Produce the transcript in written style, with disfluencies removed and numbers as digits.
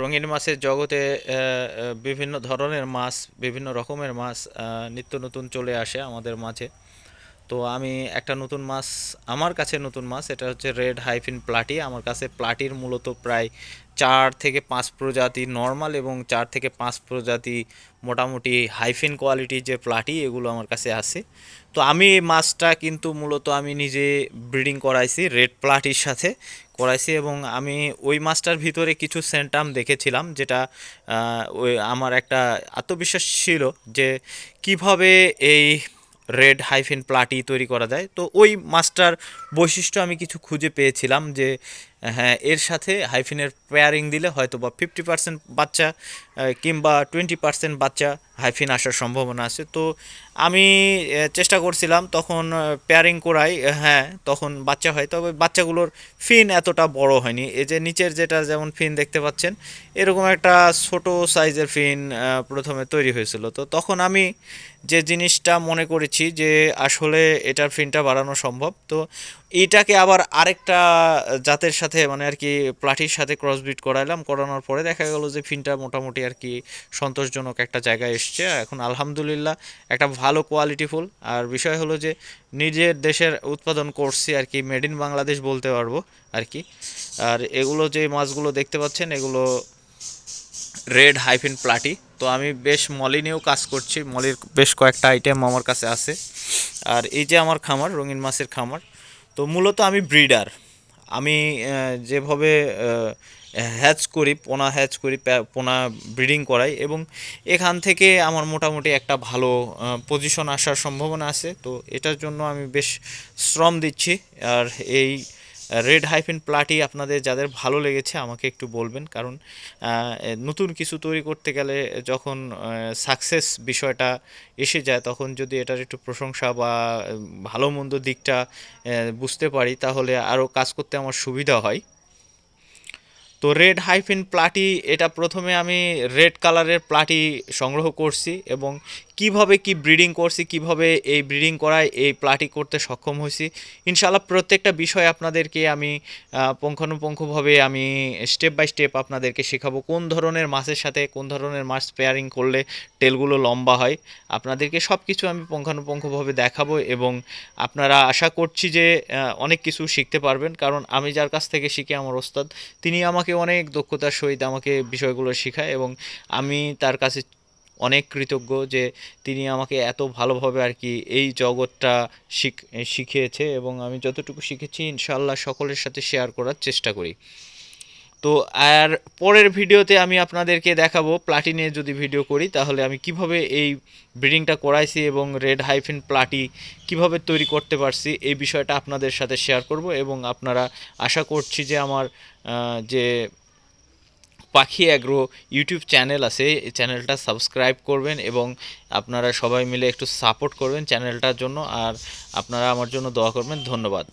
রঙিন মাছের জগতে বিভিন্ন ধরনের মাছ, বিভিন্ন রকমের মাছ নিত্য নতুন চলে আসে আমাদের মাঝে। তো আমি একটা নতুন মাছ, আমার কাছে নতুন মাছ, এটা হচ্ছে রেড হাইফিন প্লাটি। আমার কাছে প্লাটির মূলত প্রায় 4 থেকে 5 প্রজাতি নর্মাল এবং 4 থেকে 5 প্রজাতি মোটামুটি হাইফিন কোয়ালিটির যে প্লাটি, এগুলো আমার কাছে আছে। তো আমি এই মাছটা কিন্তু মূলত আমি নিজে ব্রিডিং করাইছি রেড প্লাটির সাথে করাইছি, এবং আমি ওই মাছটার ভিতরে কিছু সেন্টাম দেখেছিলাম, যেটা ওই আমার একটা আত্মবিশ্বাস ছিল যে কিভাবে এই রেড হাইফিন প্লাটি তৈরি করা যায়। তো ওই মাছটার বৈশিষ্ট্য আমি কিছু খুঁজে পেয়েছিলাম যে হ্যাঁ, এর সাথে হাইফিনের পেয়ারিং দিলে হয়তো বা 50% বাচ্চা কিংবা 20% বাচ্চা হাইফিন আসার সম্ভাবনা আছে। তো আমি চেষ্টা করছিলাম তখন পেয়ারিং করাই, হ্যাঁ তখন বাচ্চা হয়, তবে বাচ্চাগুলোর ফিন এতটা বড় হয়নি। এই যে নিচের যেটা যেমন ফিন দেখতে পাচ্ছেন, এরকম একটা ছোট সাইজের ফিন প্রথমে তৈরি হয়েছিল। তো তখন আমি যে জিনিসটা মনে করেছি যে আসলে এটার ফিনটা বাড়ানো সম্ভব, তো এটাকে আবার আরেকটা জাতের সাথে মানে আর কি প্লাটির সাথে ক্রসব্রিড করাইলাম। করানোর পরে দেখা গেল যে ফিনটা মোটামুটি আর কি সন্তোষজনক একটা জায়গায় এসছে। এখন আলহামদুলিল্লাহ একটা ভালো কোয়ালিটিফুল। আর বিষয় হলো যে নিজের দেশের উৎপাদন করছি আর কি, মেড ইন বাংলাদেশ বলতে পারবো আর কি। আর এগুলো যে মাছগুলো দেখতে পাচ্ছেন, এগুলো রেড হাইফিন প্লাটি। তো আমি বেশ মলি নিয়েও কাজ করছি, মলির বেশ কয়েকটা আইটেম আমার কাছে আছে। আর এই যে আমার খামার, রঙিন মাছের খামার। তো মূলত আমি ব্রিডার। আমি যেভাবে হ্যাচ করি, পোনা হ্যাচ করি, পোনা ব্রিডিং করাই, এবং এখান থেকে আমার মোটামুটি একটা ভালো পজিশন আসার সম্ভাবনা আছে। তো এটার জন্য আমি বেশ শ্রম দিচ্ছি। আর এই রেড হাইফিন প্লাটি আপনাদের যাদের ভালো লেগেছে আমাকে একটু বলবেন, কারণ নতুন কিছু তৈরি করতে গেলে যখন সাকসেস বিষয়টা এসে যায়, তখন যদি এটার একটু প্রশংসা বা ভালো মন্দ দিকটা বুঝতে পারি, তাহলে আরও কাজ করতে আমার সুবিধা হয়। তো রেড হাইফিন প্লাটি, এটা প্রথমে আমি রেড কালারের প্লাটি সংগ্রহ করছি, এবং কিভাবে কি ব্রিডিং করছি, কিভাবে এই ব্রিডিং করায় এই প্লাটি করতে সক্ষম হয়েছি, ইনশাআল্লাহ প্রত্যেকটা বিষয় আপনাদেরকে আমি পুঙ্খানুপুঙ্খভাবে আমি স্টেপ বাই স্টেপ আপনাদেরকে শেখাবো। কোন ধরনের মাছের সাথে কোন ধরনের মাছ পেয়ারিং করলে টেলগুলো লম্বা হয়, আপনাদেরকে সব কিছু আমি পুঙ্খানুপুঙ্খভাবে দেখাবো। এবং আপনারা আশা করছি যে অনেক কিছু শিখতে পারবেন, কারণ আমি যার কাছ থেকে শিখে, আমার ওস্তাদ, তিনি আমাকে অনেক দক্ষতার সহিত আমাকে বিষয়গুলো শেখায়, এবং আমি তার কাছে অনেক কৃতজ্ঞ যে তিনি আমাকে এত ভালোভাবে আর কি এই জগৎটা শিখিয়েছে, এবং আমি যতটুকু শিখেছি ইনশাআল্লাহ সকলের সাথে শেয়ার করার চেষ্টা করি। তো আর পরের ভিডিওতে আমি আপনাদেরকে দেখাবো, প্লাটিনে যদি ভিডিও করি তাহলে আমি কিভাবে এই ব্রিডিংটা করাইছি এবং রেড হাইফিন প্লাটি কিভাবে তৈরি করতে পারছি, এই বিষয়টা আপনাদের সাথে শেয়ার করব। এবং আপনারা, আশা করছি যে আমার যে পাখি অ্যাগ্রো ইউটিউব চ্যানেল আছে, এই চ্যানেলটা সাবস্ক্রাইব করবেন, এবং আপনারা সবাই মিলে একটু সাপোর্ট করবেন চ্যানেলটার জন্য। আর আপনারা আমার জন্য দোয়া করবেন। ধন্যবাদ।